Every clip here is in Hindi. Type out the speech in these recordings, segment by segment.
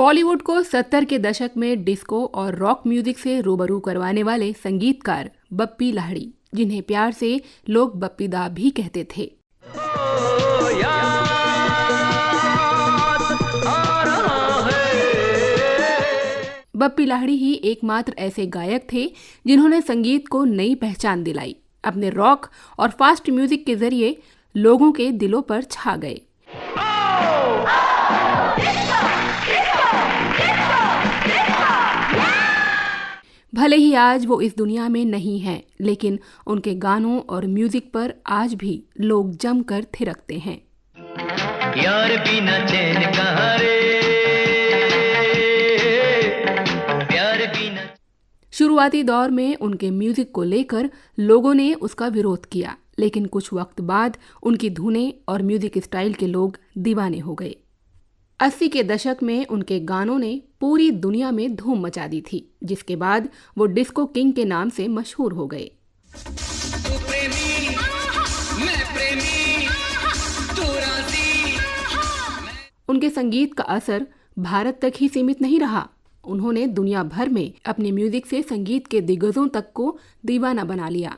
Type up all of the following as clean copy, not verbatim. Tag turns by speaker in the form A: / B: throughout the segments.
A: बॉलीवुड को 70 के दशक में डिस्को और रॉक म्यूजिक से रूबरू करवाने वाले संगीतकार बप्पी लाहिड़ी, जिन्हें प्यार से लोग बप्पी दा भी कहते थे। बप्पी लाहिड़ी ही एकमात्र ऐसे गायक थे जिन्होंने संगीत को नई पहचान दिलाई। अपने रॉक और फास्ट म्यूजिक के जरिए लोगों के दिलों पर छा गए। भले ही आज वो इस दुनिया में नहीं हैं, लेकिन उनके गानों और म्यूजिक पर आज भी लोग जमकर थिरकते हैं। यार बिना चैन कहाँ रे, प्यार बिना। शुरुआती दौर में उनके म्यूजिक को लेकर लोगों ने उसका विरोध किया, लेकिन कुछ वक्त बाद उनकी धुनें और म्यूजिक स्टाइल के लोग दीवाने हो गए। 80 के दशक में उनके गानों ने पूरी दुनिया में धूम मचा दी थी, जिसके बाद वो डिस्को किंग के नाम से मशहूर हो गए। तू प्रेमी, मैं प्रेमी, तू राज़ी। उनके संगीत का असर भारत तक ही सीमित नहीं रहा। उन्होंने दुनिया भर में अपने म्यूजिक से संगीत के दिग्गजों तक को दीवाना बना लिया।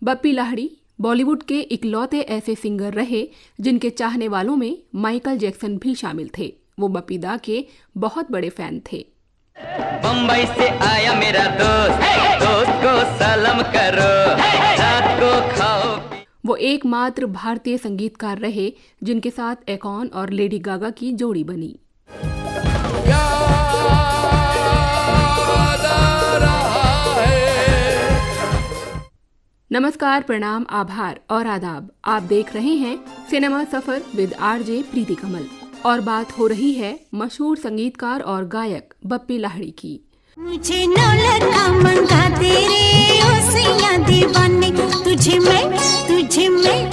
A: बप्पी लाहिड़ी बॉलीवुड के इकलौते ऐसे सिंगर रहे जिनके चाहने वालों में माइकल जैक्सन भी शामिल थे। वो बप्पी दा के बहुत बड़े फैन थे। बम्बई से आया मेरा दोस्त, दोस्त को सलाम करो, रात को खाओ। वो एकमात्र भारतीय संगीतकार रहे जिनके साथ एकॉन और लेडी गागा की जोड़ी बनी। नमस्कार, प्रणाम, आभार और आदाब। आप देख रहे हैं सिनेमा सफर विद आरजे प्रीति कमल और बात हो रही है मशहूर संगीतकार और गायक बप्पी लाहिड़ी की। मुझे मंगा तेरे दीवाने, तुझे मैं।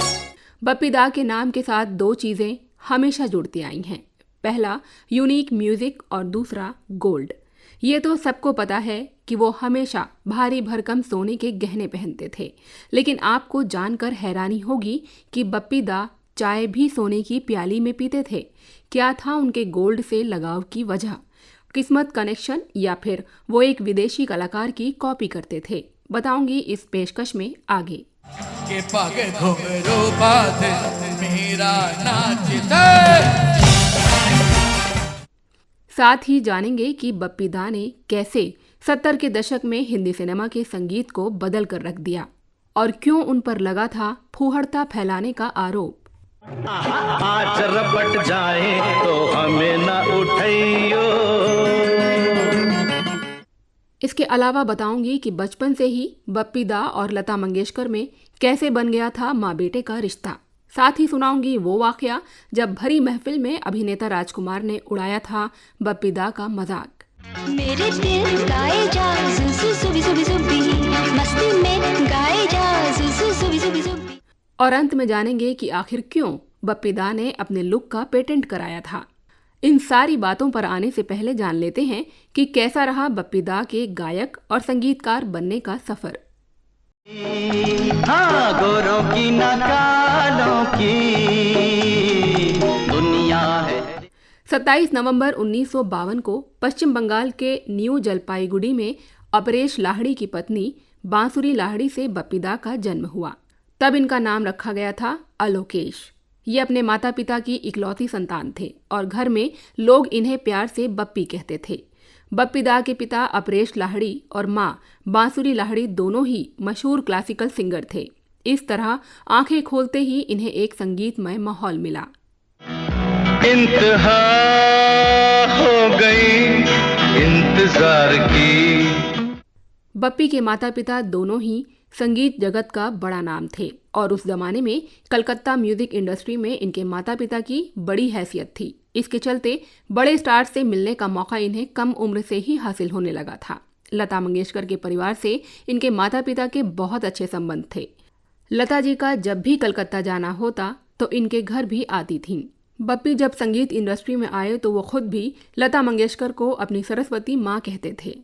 A: बप्पी दा के नाम के साथ दो चीजें हमेशा जुड़ती आई हैं। पहला यूनिक म्यूजिक और दूसरा गोल्ड। ये तो सबको पता है कि वो हमेशा भारी भरकम सोने के गहने पहनते थे, लेकिन आपको जानकर हैरानी होगी कि बप्पी दा चाय भी सोने की प्याली में पीते थे। क्या था उनके गोल्ड से लगाव की वजह? किस्मत, कनेक्शन, या फिर वो एक विदेशी कलाकार की कॉपी करते थे? बताऊंगी इस पेशकश में आगे। साथ ही जानेंगे कि बप्पी दा ने कैसे 70 के दशक में हिंदी सिनेमा के संगीत को बदल कर रख दिया और क्यों उन पर लगा था फूहड़ता फैलाने का आरोप। आज रपट जाए तो हमें ना उठाइयो। इसके अलावा बताऊंगी कि बचपन से ही बप्पी दा और लता मंगेशकर में कैसे बन गया था माँ बेटे का रिश्ता। साथ ही सुनाऊंगी वो वाकया जब भरी महफिल में अभिनेता राजकुमार ने उड़ाया था बप्पी दा का मजाक। मेरे दिल गाए जा सुबी सुबी सुबी, मस्ती में गाए जा सुबी सुबी सुबी। और अंत में जानेंगे कि आखिर क्यों बप्पी दा ने अपने लुक का पेटेंट कराया था। इन सारी बातों पर आने से पहले जान लेते हैं कि कैसा रहा बप्पी दा के गायक और संगीतकार बनने का सफर। हाँ, गोरों की न कालों की दुनिया है। 27 नवंबर 1952 को पश्चिम बंगाल के न्यू जलपाईगुड़ी में अपरेश लाहिड़ी की पत्नी बांसुरी लाहिड़ी से बप्पी दा का जन्म हुआ। तब इनका नाम रखा गया था अलोकेश। ये अपने माता पिता की इकलौती संतान थे और घर में लोग इन्हें प्यार से बप्पी कहते थे। बप्पी दा के पिता अपरेश लाहिड़ी और माँ बांसुरी लाहिड़ी दोनों ही मशहूर क्लासिकल सिंगर थे। इस तरह आंखें खोलते ही इन्हें एक संगीतमय माहौल मिला। इंतहा हो गई इंतजार की। बप्पी के माता पिता दोनों ही संगीत जगत का बड़ा नाम थे और उस जमाने में कलकत्ता म्यूजिक इंडस्ट्री में इनके माता पिता की बड़ी हैसियत थी। इसके चलते बड़े स्टार से मिलने का मौका इन्हें कम उम्र से ही हासिल होने लगा था। लता मंगेशकर के परिवार से इनके माता पिता के बहुत अच्छे संबंध थे। लता जी का जब भी कलकत्ता जाना होता तो इनके घर भी आती थीं। बप्पी जब संगीत इंडस्ट्री में आए तो वो खुद भी लता मंगेशकर को अपनी सरस्वती माँ कहते थे।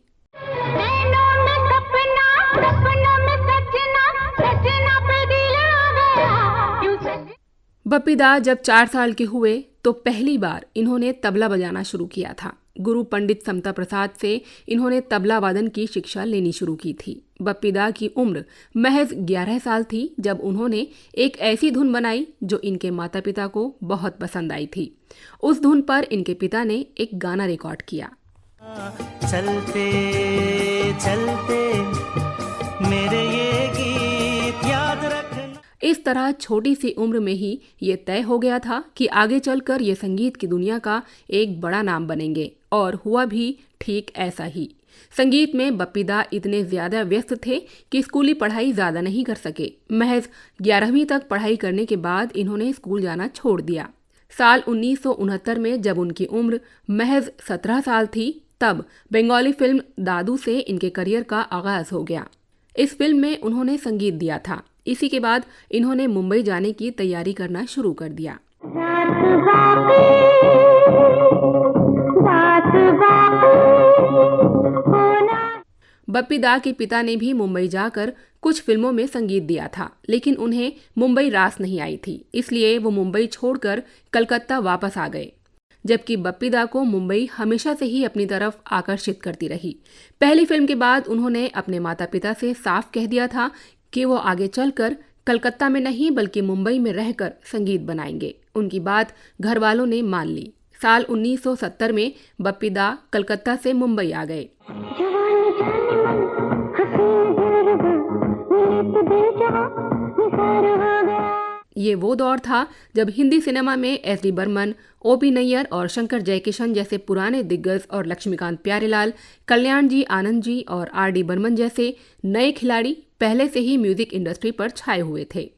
A: बप्पी दा जब 4 साल के हुए तो पहली बार इन्होंने तबला बजाना शुरू किया था। गुरु पंडित समता प्रसाद से इन्होंने तबला वादन की शिक्षा लेनी शुरू की थी। बप्पी दा की उम्र महज 11 साल थी जब उन्होंने एक ऐसी धुन बनाई जो इनके माता पिता को बहुत पसंद आई थी। उस धुन पर इनके पिता ने एक गाना रिकॉर्ड किया।
B: चलते चलते मेरे ये गीत याद रखना।
A: इस तरह छोटी सी उम्र में ही ये तय हो गया था कि आगे चलकर ये संगीत की दुनिया का एक बड़ा नाम बनेंगे, और हुआ भी ठीक ऐसा ही। संगीत में बप्पी दा इतने ज्यादा व्यस्त थे कि स्कूली पढ़ाई ज्यादा नहीं कर सके। महज 11वीं तक पढ़ाई करने के बाद इन्होंने स्कूल जाना छोड़ दिया। साल 1969 में जब उनकी उम्र महज 17 साल थी, तब बंगाली फिल्म दादू से इनके करियर का आगाज हो गया। इस फिल्म में उन्होंने संगीत दिया था। इसी के बाद इन्होंने मुंबई जाने की तैयारी करना शुरू कर दिया। बप्पी दा के पिता ने भी मुंबई जाकर कुछ फिल्मों में संगीत दिया था, लेकिन उन्हें मुंबई रास नहीं आई थी, इसलिए वो मुंबई छोड़कर कलकत्ता वापस आ गए। जबकि बप्पी दा को मुंबई हमेशा से ही अपनी तरफ आकर्षित करती रही। पहली फिल्म के बाद उन्होंने अपने माता पिता से साफ कह दिया था कि वो आगे चलकर कलकत्ता में नहीं बल्कि मुंबई में रहकर संगीत बनाएंगे। उनकी बात घर वालों ने मान ली। साल 1970 में बप्पी दा कलकत्ता से मुंबई आ गए। ये वो दौर था जब हिंदी सिनेमा में एस.डी. बर्मन, ओ.पी. नैयर और शंकर जयकिशन जैसे पुराने दिग्गज और लक्ष्मीकांत प्यारेलाल, कल्याण जी आनंद जी और आर.डी. बर्मन जैसे नए खिलाड़ी पहले से ही म्यूजिक इंडस्ट्री पर छाए हुए थे।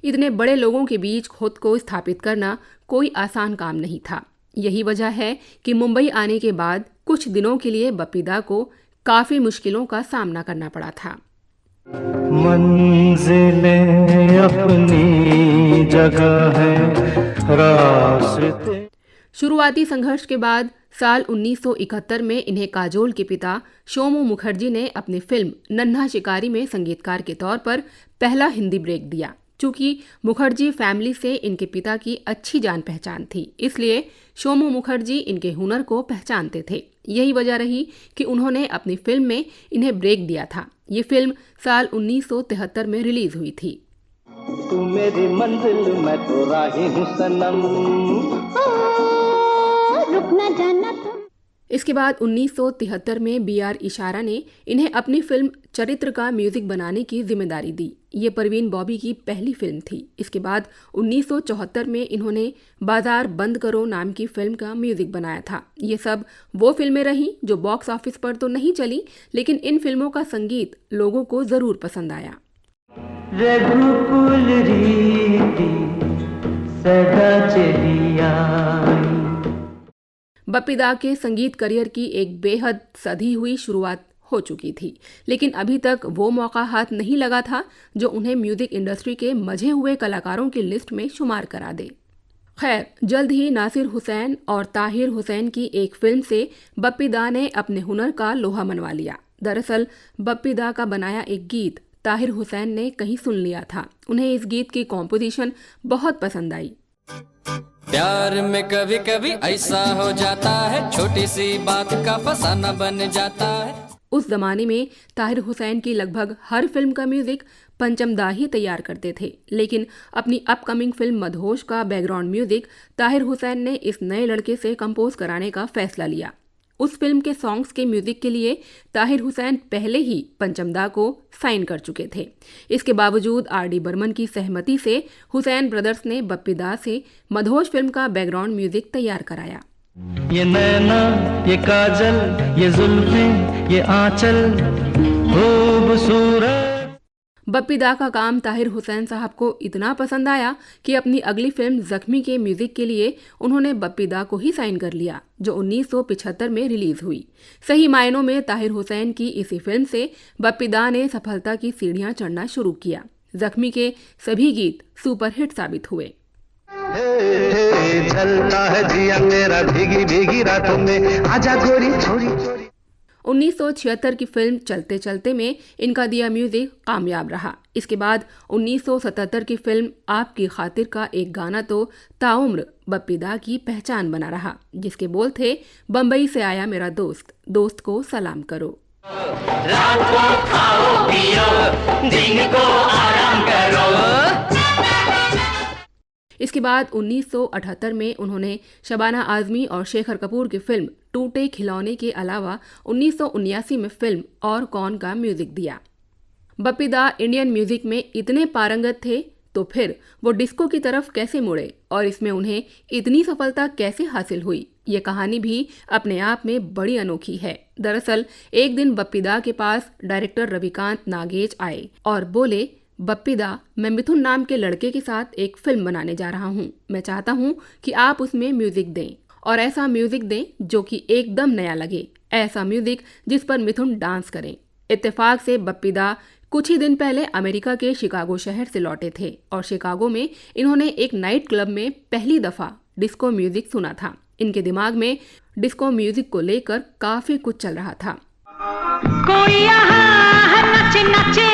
A: इतने बड़े लोगों के बीच खुद को स्थापित करना कोई आसान काम नहीं था। यही वजह है कि मुंबई आने के बाद कुछ दिनों के लिए बप्पी दा को काफी मुश्किलों का सामना करना पड़ा था।
B: मंजिलें अपनी जगह है, रास्ते।
A: शुरुआती संघर्ष के बाद साल 1971 में इन्हें काजोल के पिता सोमू मुखर्जी ने अपनी फिल्म नन्हा शिकारी में संगीतकार के तौर पर पहला हिंदी ब्रेक दिया। चूंकि मुखर्जी फैमिली से इनके पिता की अच्छी जान पहचान थी, इसलिए सोमू मुखर्जी इनके हुनर को पहचानते थे। यही वजह रही कि उन्होंने अपनी फिल्म में इन्हें ब्रेक दिया था। ये फिल्म साल 1973 में रिलीज हुई थी।
B: तू मेरी मंजिल मैं तो राही हूं सनम, रुक ना जाना तुम।
A: इसके बाद 1973 में बी.आर. इशारा ने इन्हें अपनी फिल्म चरित्र का म्यूजिक बनाने की जिम्मेदारी दी। ये परवीन बॉबी की पहली फिल्म थी। इसके बाद 1974 में इन्होंने बाजार बंद करो नाम की फिल्म का म्यूजिक बनाया था। ये सब वो फिल्में रहीं जो बॉक्स ऑफिस पर तो नहीं चली, लेकिन इन फिल्मों का संगीत लोगों को जरूर पसंद आया।
B: रघुकुल रीति सदा चलिया।
A: बप्पी दा के संगीत करियर की एक बेहद सधी हुई शुरुआत हो चुकी थी, लेकिन अभी तक वो मौका हाथ नहीं लगा था जो उन्हें म्यूजिक इंडस्ट्री के मजे हुए कलाकारों की लिस्ट में शुमार करा दे। खैर, जल्द ही नासिर हुसैन और ताहिर हुसैन की एक फिल्म से बप्पी दा ने अपने हुनर का लोहा मनवा लिया। दरअसल बप्पी दा का बनाया एक गीत ताहिर हुसैन ने कहीं सुन लिया था। उन्हें इस गीत की कॉम्पोजिशन बहुत पसंद आई।
C: प्यार में कभी कभी ऐसा हो जाता है, छोटी सी बात का फसाना बन जाता है।
A: उस जमाने में ताहिर हुसैन की लगभग हर फिल्म का म्यूजिक पंचम दा ही तैयार करते थे, लेकिन अपनी अपकमिंग फिल्म मदहोश का बैकग्राउंड म्यूजिक ताहिर हुसैन ने इस नए लड़के से कंपोज कराने का फैसला लिया। उस फिल्म के सॉन्ग्स के म्यूजिक के लिए ताहिर हुसैन पहले ही पंचम दा को साइन कर चुके थे। इसके बावजूद आर.डी. बर्मन की सहमति से हुसैन ब्रदर्स ने बप्पी दा से मदहोश फिल्म का बैकग्राउंड म्यूजिक तैयार कराया।
B: ये नैना, ये काजल, ये जुल्फें, ये आंचल खूबसूरत।
A: बप्पी दा का काम ताहिर हुसैन साहब को इतना पसंद आया कि अपनी अगली फिल्म जख्मी के म्यूजिक के लिए उन्होंने बप्पी दा को ही साइन कर लिया, जो 1975 में रिलीज हुई। सही मायनों में ताहिर हुसैन की इसी फिल्म से बप्पी दा ने सफलता की सीढ़ियां चढ़ना शुरू किया। जख्मी के सभी गीत सुपरहिट साबित हुए।
B: चलता है जिया मेरा भीगी भीगी रातों में, आजा गोरी छोरी छोरी।
A: 1976 की फिल्म चलते चलते में इनका दिया म्यूजिक कामयाब रहा। इसके बाद 1977 की फिल्म आपकी खातिर का एक गाना तो ताउम्र बप्पी दा की पहचान बना रहा, जिसके बोल थे, बम्बई से आया मेरा दोस्त, दोस्त को सलाम करो।
B: रात को खाओ पियो, दिन को आराम करो।
A: इसके बाद 1978 में उन्होंने शबाना आजमी और शेखर कपूर की फिल्म टूटे खिलौने के अलावा 1979 में फिल्म और कौन का म्यूजिक दिया। बप्पी दा इंडियन म्यूजिक में इतने पारंगत थे तो फिर वो डिस्को की तरफ कैसे मुड़े और इसमें उन्हें इतनी सफलता कैसे हासिल हुई, ये कहानी भी अपने आप में बड़ी अनोखी है। दरअसल एक दिन बप्पी दा के पास डायरेक्टर रविकांत नागेज आए और बोले, बप्पी दा, मैं मिथुन नाम के लड़के के साथ एक फिल्म बनाने जा रहा हूँ। मैं चाहता हूँ कि आप उसमें म्यूजिक दें और ऐसा म्यूजिक दें जो कि एकदम नया लगे, ऐसा म्यूजिक जिस पर मिथुन डांस करें। इत्तेफाक से बप्पी दा कुछ ही दिन पहले अमेरिका के शिकागो शहर से लौटे थे और शिकागो में इन्होंने एक नाइट क्लब में पहली दफा डिस्को म्यूजिक सुना था। इनके दिमाग में डिस्को म्यूजिक को लेकर काफी कुछ चल रहा था।
D: कोई यहाँ नचे नचे,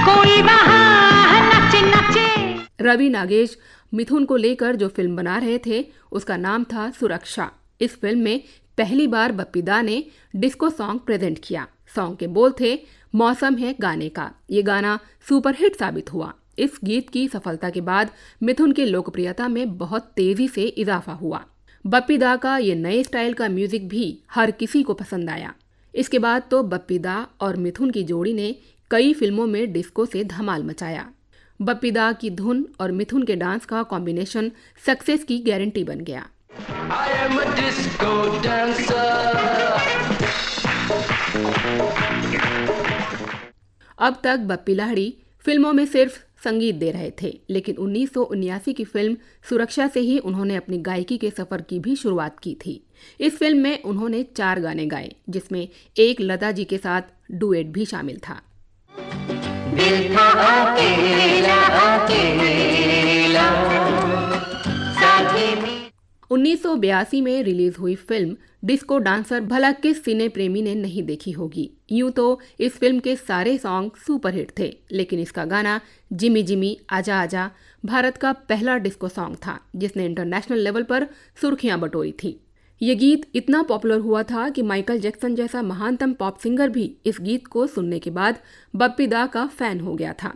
D: कोई वहाँ नचे नचे।
A: रवि नागेश मिथुन को लेकर जो फिल्म बना रहे थे उसका नाम था सुरक्षा। इस फिल्म में पहली बार बप्पी दा ने डिस्को सॉन्ग प्रेजेंट किया। सॉन्ग के बोल थे, मौसम है गाने का। ये गाना सुपरहिट साबित हुआ। इस गीत की सफलता के बाद मिथुन की लोकप्रियता में बहुत तेजी से इजाफा हुआ। बप्पी दा का ये नए स्टाइल का म्यूजिक भी हर किसी को पसंद आया। इसके बाद तो बप्पी दा और मिथुन की जोड़ी ने कई फिल्मों में डिस्को से धमाल मचाया। बप्पी दा की धुन और मिथुन के डांस का कॉम्बिनेशन सक्सेस की गारंटी बन गया।
B: I am a disco dancer.
A: अब तक बप्पी लाहिड़ी फिल्मों में सिर्फ संगीत दे रहे थे, लेकिन 1979 की फिल्म सुरक्षा से ही उन्होंने अपनी गायकी के सफर की भी शुरुआत की थी। इस फिल्म में उन्होंने 4 गाने गाए, जिसमें एक लता जी के साथ डुएट भी शामिल था।
D: दिल था अकेला अकेला, साथी में।
A: 1982 में रिलीज हुई फिल्म डिस्को डांसर भला किस सिने प्रेमी ने नहीं देखी होगी। यूं तो इस फिल्म के सारे सॉन्ग सुपरहिट थे, लेकिन इसका गाना जिमी जिमी आजा आजा भारत का पहला डिस्को सॉन्ग था, जिसने इंटरनेशनल लेवल पर सुर्खियां बटोरी थी। ये गीत इतना पॉपुलर हुआ था कि माइकल जैक्सन जैसा महानतम पॉप सिंगर भी इस गीत को सुनने के बाद बप्पी दा का फैन हो गया था।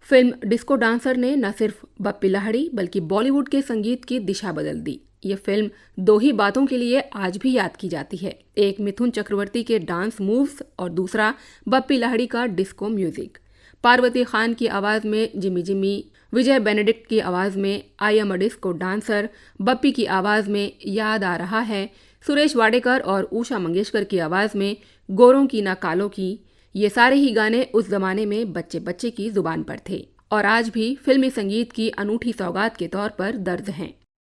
A: फिल्म डिस्को डांसर ने न सिर्फ बप्पी लाहिड़ी बल्कि बॉलीवुड के संगीत की दिशा बदल दी। ये फिल्म 2 ही बातों के लिए आज भी याद की जाती है, एक मिथुन चक्रवर्ती के डांस मूव्स और दूसरा बप्पी लाहिड़ी का डिस्को म्यूजिक। पार्वती खान की आवाज़ में जिमी जिमी, विजय बेनेडिक्ट की आवाज़ में I am a disco dancer, Bappi की आवाज़ में याद आ रहा है, सुरेश वाडेकर और उषा मंगेशकर की आवाज़ में गोरों की ना कालों की। ये सारे ही गाने उस जमाने में बच्चे बच्चे की जुबान पर थे और आज भी फिल्मी संगीत की अनूठी सौगात के तौर पर दर्ज हैं।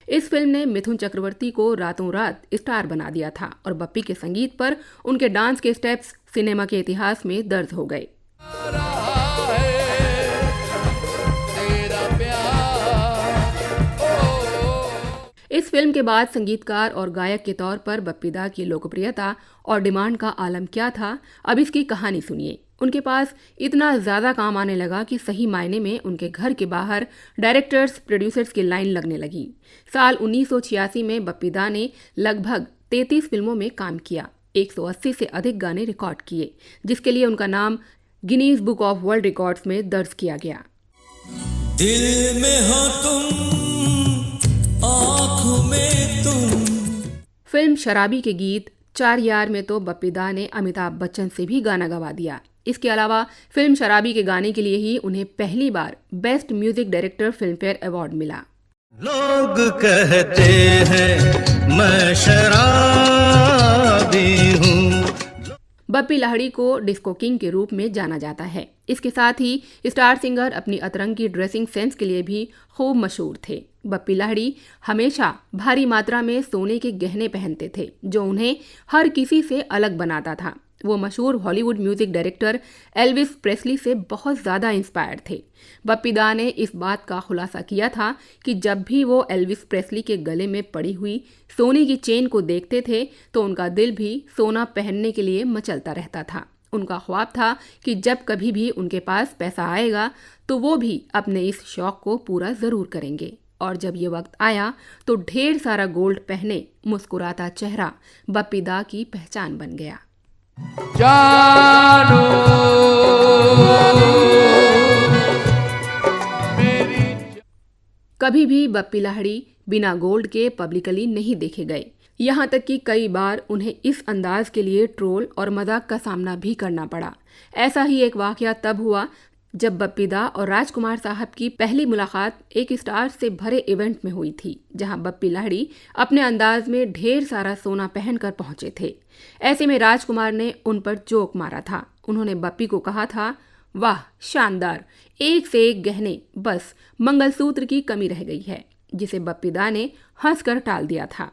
A: इस फिल्म ने मिथुन चक्रवर्ती को रातों रात स्टार बना दिया था और बप्पी के संगीत पर उनके डांस के स्टेप्स सिनेमा के इतिहास में दर्ज हो गए। इस फिल्म के बाद संगीतकार और गायक के तौर पर बप्पी दा की लोकप्रियता और डिमांड का आलम क्या था, अब इसकी कहानी सुनिए। उनके पास इतना ज़्यादा काम आने लगा कि सही मायने में उनके घर के बाहर डायरेक्टर्स प्रोड्यूसर्स की लाइन लगने लगी। साल 1986 में बप्पी दा ने लगभग 33 फिल्मों में काम किया, 180 से अधिक गाने रिकॉर्ड किए, जिसके लिए उनका नाम Guinness book of world records में दर्ज किया गया।
E: दिल में हो तुम, आँखों में तुम।
A: फिल्म शराबी के गीत 4 यार में तो बप्पी दा ने अमिताभ बच्चन से भी गाना गवा दिया। इसके अलावा फिल्म शराबी के गाने के लिए ही उन्हें पहली बार best music director Filmfare award मिला।
E: लोग कहते हैं मैं शराबी हूँ।
A: बप्पी लाहिड़ी को डिस्को किंग के रूप में जाना जाता है। इसके साथ ही स्टार सिंगर अपनी अतरंगी ड्रेसिंग सेंस के लिए भी खूब मशहूर थे। बप्पी लाहिड़ी हमेशा भारी मात्रा में सोने के गहने पहनते थे, जो उन्हें हर किसी से अलग बनाता था। वो मशहूर Hollywood music director Elvis Presley से बहुत ज़्यादा इंस्पायर्ड थे। बप्पी दा ने इस बात का खुलासा किया था कि जब भी वो एल्विस प्रेस्ली के गले में पड़ी हुई सोने की चेन को देखते थे तो उनका दिल भी सोना पहनने के लिए मचलता रहता था। उनका ख्वाब था कि जब कभी भी उनके पास पैसा आएगा तो वो भी अपने इस शौक को पूरा ज़रूर करेंगे। और जब ये वक्त आया तो ढेर सारा गोल्ड पहने मुस्कुराता चेहरा बप्पी दा की पहचान बन गया। कभी भी बप्पी लाहिड़ी बिना गोल्ड के पब्लिकली नहीं देखे गए, यहाँ तक कि कई बार उन्हें इस अंदाज के लिए ट्रोल और मजाक का सामना भी करना पड़ा। ऐसा ही एक वाकया तब हुआ जब बप्पी दा और राजकुमार साहब की पहली मुलाकात एक स्टार से भरे इवेंट में हुई थी, जहां बप्पी लाहिड़ी अपने अंदाज में ढेर सारा सोना पहनकर पहुंचे थे। ऐसे में राजकुमार ने उन पर जोक मारा था। उन्होंने बप्पी को कहा था, वाह शानदार, एक से एक गहने, बस मंगलसूत्र की कमी रह गई है, जिसे बप्पी दा ने हंसकर टाल दिया था।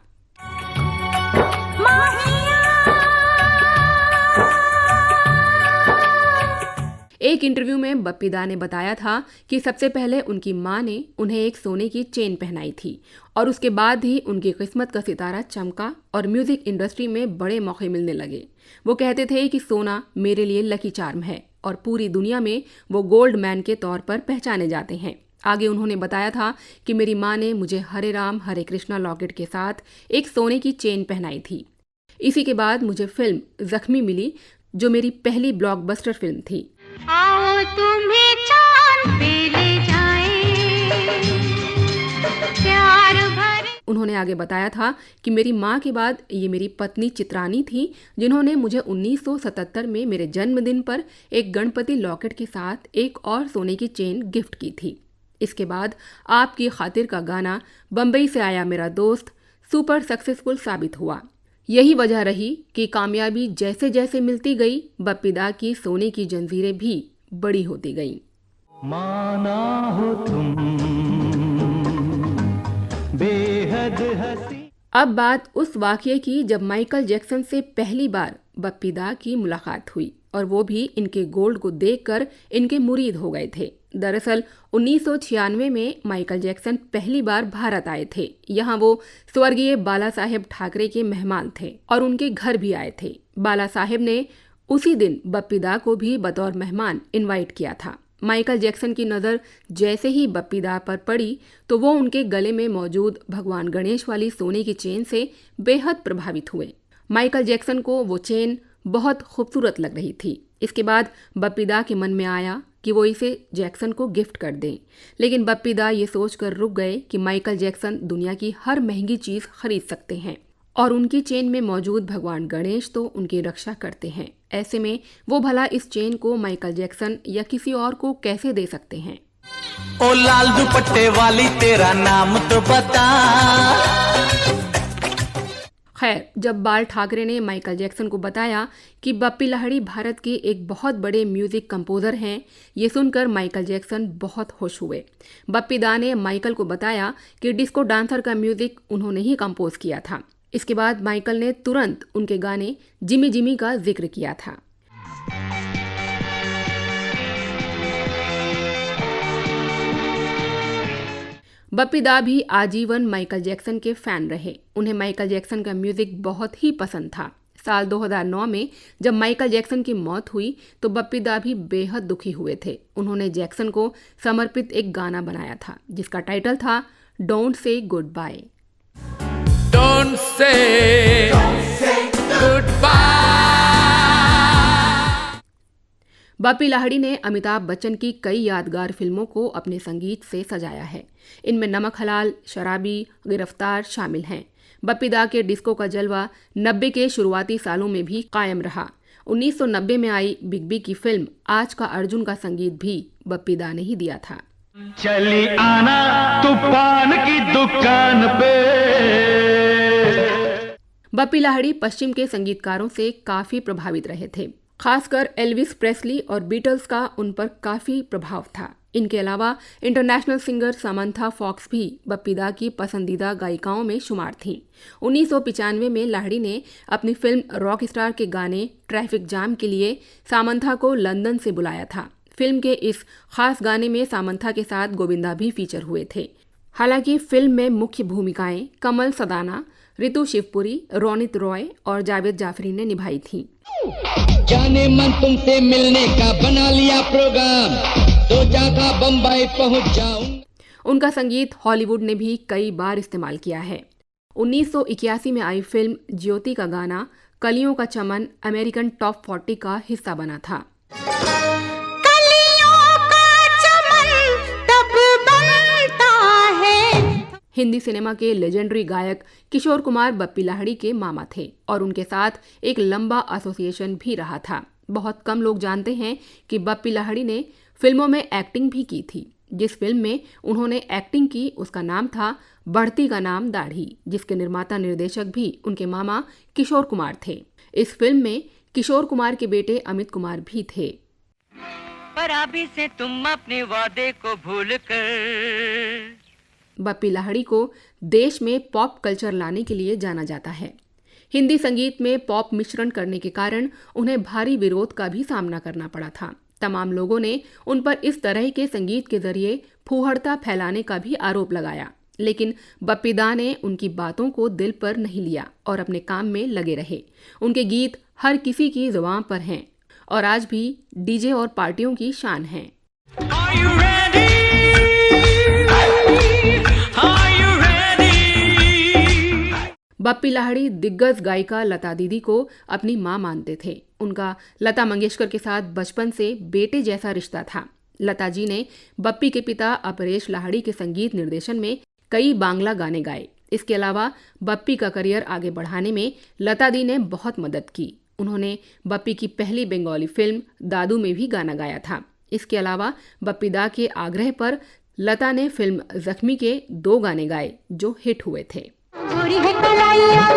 A: एक इंटरव्यू में बप्पी दा ने बताया था कि सबसे पहले उनकी मां ने उन्हें एक सोने की चेन पहनाई थी और उसके बाद ही उनकी किस्मत का सितारा चमका और म्यूजिक इंडस्ट्री में बड़े मौके मिलने लगे। वो कहते थे कि सोना मेरे लिए लकी चार्म है और पूरी दुनिया में वो गोल्ड मैन के तौर पर पहचाने जाते हैं। आगे उन्होंने बताया था कि मेरी मां ने मुझे हरे राम हरे कृष्णा लॉकेट के साथ एक सोने की चेन पहनाई थी। इसी के बाद मुझे फिल्म जख्मी मिली, जो मेरी पहली ब्लॉकबस्टर फिल्म थी।
D: आओ तुम्हें चांद पे ले जाएं, प्यार भरे।
A: उन्होंने आगे बताया था कि मेरी मां के बाद ये मेरी पत्नी चित्रानी थी, जिन्होंने मुझे 1977 में मेरे जन्मदिन पर एक गणपति लॉकेट के साथ एक और सोने की चेन गिफ्ट की थी। इसके बाद आपकी खातिर का गाना बम्बई से आया मेरा दोस्त सुपर सक्सेसफुल साबित हुआ। यही वजह रही कि कामयाबी जैसे जैसे मिलती गई, बप्पी दा की सोने की जंजीरें भी बड़ी होती गईं।
E: माना हो तुम बेहद हंसी।
A: अब बात उस वाकये की जब माइकल जैक्सन से पहली बार बप्पी दा की मुलाकात हुई और वो भी इनके गोल्ड को देखकर इनके मुरीद हो गए थे। दरअसल 1996 में माइकल जैक्सन पहली बार भारत आए थे। यहाँ वो स्वर्गीय बाला साहेब ठाकरे के मेहमान थे और उनके घर भी आए थे। बाला साहेब ने उसी दिन बप्पी दा को भी बतौर मेहमान इनवाइट किया था। माइकल जैक्सन की नज़र जैसे ही बप्पी दा पर पड़ी तो वो उनके गले में मौजूद भगवान गणेश वाली सोने की चेन से बेहद प्रभावित हुए। माइकल जैक्सन को वो चेन बहुत खूबसूरत लग रही थी। इसके बाद बप्पी दा के मन में आया कि वो इसे जैक्सन को गिफ्ट कर दें, लेकिन बप्पी दा ये सोचकर रुक गए कि माइकल जैक्सन दुनिया की हर महंगी चीज़ खरीद सकते हैं और उनकी चेन में मौजूद भगवान गणेश तो उनकी रक्षा करते हैं। ऐसे में वो भला इस चेन को माइकल जैक्सन या किसी और को कैसे दे सकते हैं।
E: ओ लाल दुपट्टे वाली तेरा नाम तो बता।
A: खैर, जब बाल ठाकरे ने माइकल जैक्सन को बताया कि बप्पी लाहिड़ी भारत के एक बहुत बड़े म्यूजिक कंपोजर हैं, ये सुनकर माइकल जैक्सन बहुत खुश हुए। बप्पी दा ने माइकल को बताया कि डिस्को डांसर का म्यूजिक उन्होंने ही कंपोज किया था। इसके बाद माइकल ने तुरंत उनके गाने जिमी जिमी का जिक्र किया था। बप्पी दा भी आजीवन माइकल जैक्सन के फैन रहे। उन्हें माइकल जैक्सन का म्यूजिक बहुत ही पसंद था। साल 2009 में जब माइकल जैक्सन की मौत हुई तो बप्पी दा भी बेहद दुखी हुए थे। उन्होंने जैक्सन को समर्पित एक गाना बनाया था जिसका टाइटल था don't say goodbye.
C: Don't say goodbye।
A: Bappi Lahiri ने अमिताभ बच्चन की कई यादगार फिल्मों को अपने संगीत से सजाया है। इनमें नमक हलाल, शराबी, गिरफ्तार शामिल हैं। बप्पी दा के डिस्को का जलवा 90 के शुरुआती सालों में भी कायम रहा। 1990 में आई बिग बी की फिल्म आज का अर्जुन का संगीत भी बप्पी दा ने ही दिया था।
B: चली आना तूफान की दुकान पे।
A: बप्पी लाहिड़ी पश्चिम के संगीतकारों से काफी प्रभावित रहे थे। खासकर एल्विस प्रेस्ली और बीटल्स का उन पर काफी प्रभाव था। इनके अलावा इंटरनेशनल सिंगर सामंथा फॉक्स भी बप्पी दा की पसंदीदा गायिकाओं में शुमार थीं। 1995 में लाहिड़ी ने अपनी फिल्म रॉक स्टार के गाने ट्रैफिक जाम के लिए सामंथा को लंदन से बुलाया था। फिल्म के इस खास गाने में सामंथा के साथ गोविंदा भी फीचर हुए थे। हालांकि फिल्म में मुख्य भूमिकाएं कमल सदाना, रितु शिवपुरी, रोनित रॉय और जावेद जाफरी ने निभाई थीं।
F: जाने मन तुमसे मिलने का बना लिया प्रोग्राम, तो जागा बम्बई पहुंच जाऊं।
A: उनका संगीत हॉलीवुड ने भी कई बार इस्तेमाल किया है। 1981 में आई फिल्म ज्योति का गाना कलियों का चमन अमेरिकन टॉप 40 का हिस्सा बना था।
D: कलियों का चमन तब बनता है।
A: हिंदी सिनेमा के लेजेंडरी गायक किशोर कुमार बप्पी लाहिड़ी के मामा थे और उनके साथ एक लंबा एसोसिएशन भी रहा था। बहुत कम लोग जानते हैं कि बप्पी लाहिड़ी ने फिल्मों में एक्टिंग भी की थी। जिस फिल्म में उन्होंने एक्टिंग की उसका नाम था बढ़ती का नाम दाढ़ी, जिसके निर्माता निर्देशक भी उनके मामा किशोर कुमार थे। इस फिल्म में किशोर कुमार के बेटे अमित कुमार भी थे।
B: पर अभी से तुम अपने वादे को भूल कर।
A: बप्पी लाहिड़ी को देश में पॉप कल्चर लाने के लिए जाना जाता है। हिंदी संगीत में पॉप मिश्रण करने के कारण उन्हें भारी विरोध का भी सामना करना पड़ा था। तमाम लोगों ने उन पर इस तरह के संगीत के जरिए फूहड़ता फैलाने का भी आरोप लगाया, लेकिन बप्पी दा ने उनकी बातों को दिल पर नहीं लिया और अपने काम में लगे रहे। उनके गीत हर किसी की जुबान पर हैं और आज भी डीजे और पार्टियों की शान हैं। बप्पी लाहिड़ी दिग्गज गायिका लता दीदी को अपनी मां मानते थे। उनका लता मंगेशकर के साथ बचपन से बेटे जैसा रिश्ता था। लता जी ने बप्पी के पिता अपरेश लाहिड़ी के संगीत निर्देशन में कई बांग्ला गाने गाए। इसके अलावा बप्पी का करियर आगे बढ़ाने में लता दी ने बहुत मदद की। उन्होंने बप्पी की पहली बंगाली फिल्म दादू में भी गाना गाया था। इसके अलावा बप्पी दा के आग्रह पर लता ने फिल्म जख्मी के 2 गाने गाए जो हिट हुए थे।
D: गोरी है कलाइया,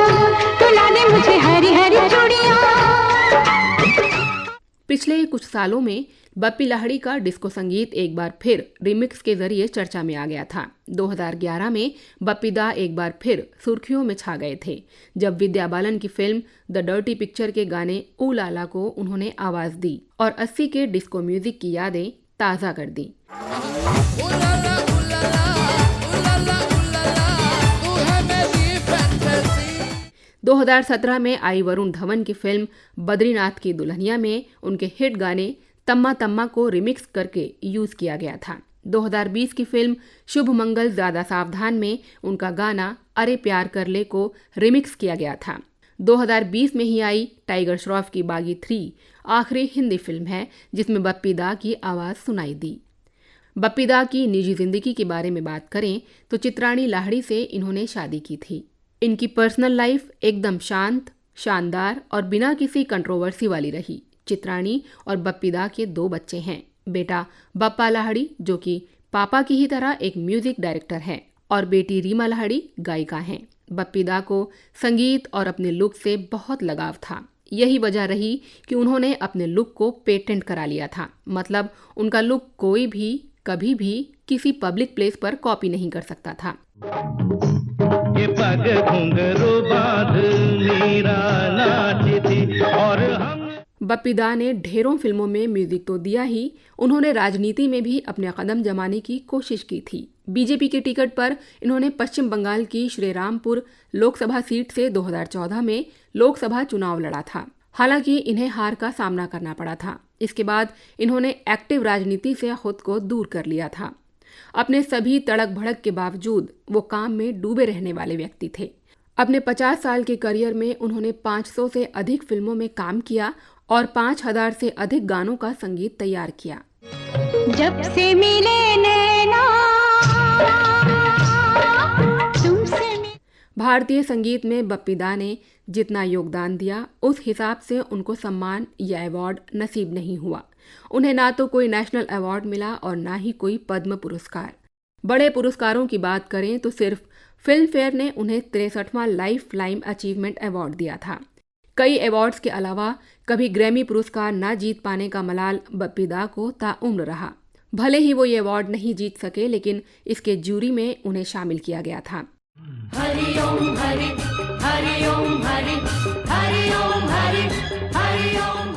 D: तुला ने मुझे हरी हरी चूड़ियां।
A: पिछले कुछ सालों में बप्पी लाहिड़ी का डिस्को संगीत एक बार फिर रिमिक्स के जरिए चर्चा में आ गया था। 2011 में बप्पी दा एक बार फिर सुर्खियों में छा गए थे जब विद्या बालन की फिल्म द डर्टी पिक्चर के गाने ऊ लाला को उन्होंने आवाज दी और 80 के डिस्को म्यूजिक की यादें ताज़ा कर दी। 2017 में आई वरुण धवन की फिल्म बद्रीनाथ की दुल्हनिया में उनके हिट गाने तम्मा तम्मा को रिमिक्स करके यूज किया गया था। 2020 की फिल्म शुभ मंगल ज्यादा सावधान में उनका गाना अरे प्यार कर ले को रिमिक्स किया गया था। 2020 में ही आई टाइगर श्रॉफ की बागी 3 आखिरी हिंदी फिल्म है जिसमें बप्पी दा की आवाज़ सुनाई दी। बप्पी दा की निजी जिंदगी के बारे में बात करें तो चित्राणी लाहिड़ी से इन्होंने शादी की थी। इनकी पर्सनल लाइफ एकदम शांत, शानदार और बिना किसी कंट्रोवर्सी वाली रही। चित्राणी और बप्पी दा के 2 बच्चे हैं। बेटा बप्पा लाहिड़ी जो कि पापा की ही तरह एक म्यूजिक डायरेक्टर है और बेटी रीमा लाहिड़ी गायिका हैं। बप्पी दा को संगीत और अपने लुक से बहुत लगाव था। यही वजह रही कि उन्होंने अपने लुक को पेटेंट करा लिया था। मतलब उनका लुक कोई भी कभी भी किसी पब्लिक प्लेस पर कॉपी नहीं कर सकता था।
F: ये पग घुंघरू बांध मीरा नाचती और हम।
A: बप्पी दा ने ढेरों फिल्मों में म्यूजिक तो दिया ही, उन्होंने राजनीति में भी अपने कदम जमाने की कोशिश की थी। बीजेपी के टिकट पर इन्होंने पश्चिम बंगाल की श्रीरामपुर लोकसभा सीट से 2014 में लोकसभा चुनाव लड़ा था। हालांकि इन्हें हार का सामना करना पड़ा था। इसके बाद इन्होंने एक्टिव राजनीति से खुद को दूर कर लिया था। अपने सभी तड़क भड़क के बावजूद वो काम में डूबे रहने वाले व्यक्ति थे। अपने 50 साल के करियर में उन्होंने 500 से अधिक फिल्मों में काम किया और 5000 से अधिक गानों का संगीत तैयार किया।
D: जब से मिले नैना तुमसे।
A: भारतीय संगीत में बप्पी दा ने जितना योगदान दिया उस हिसाब से उनको सम्मान या अवार्ड नसीब नहीं हुआ। उन्हें ना तो कोई नेशनल अवार्ड मिला और ना ही कोई पद्म पुरस्कार। बड़े पुरस्कारों की बात करें तो सिर्फ फिल्म फेयर ने उन्हें 63वां लाइफ टाइम अचीवमेंट अवार्ड दिया था। कई अवार्ड्स के अलावा कभी ग्रैमी पुरस्कार ना जीत पाने का मलाल बप्पी दा को ताउम्र रहा। भले ही वो ये अवार्ड नहीं जीत सके, लेकिन इसके जूरी में उन्हें शामिल किया गया था।
B: हरि ओम हरि हरि ओम हरि हरि ओम हरि हरि ओम।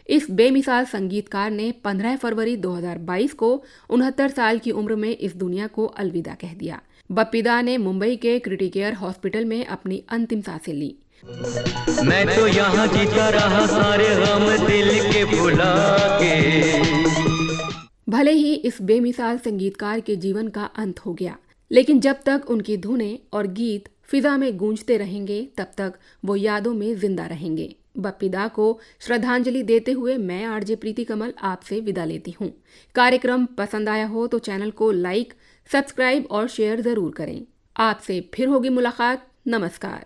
A: इस बेमिसाल संगीतकार ने 15 फरवरी 2022 को 69 साल की उम्र में इस दुनिया को अलविदा कह दिया। बप्पी दा ने मुंबई के क्रिटिकेयर हॉस्पिटल में अपनी अंतिम सांसें ली।
E: मैं तो यहाँ जीता रहा सारे गम दिल के भुला के।
A: भले ही इस बेमिसाल संगीतकार के जीवन का अंत हो गया, लेकिन जब तक उनकी धुनें और गीत फिजा में गूंजते रहेंगे तब तक वो यादों में जिंदा रहेंगे। बप्पी दा को श्रद्धांजलि देते हुए मैं आरजे प्रीति कमल आपसे विदा लेती हूँ। कार्यक्रम पसंद आया हो तो चैनल को लाइक, सब्सक्राइब और शेयर जरूर करें। आपसे फिर होगी मुलाकात। नमस्कार।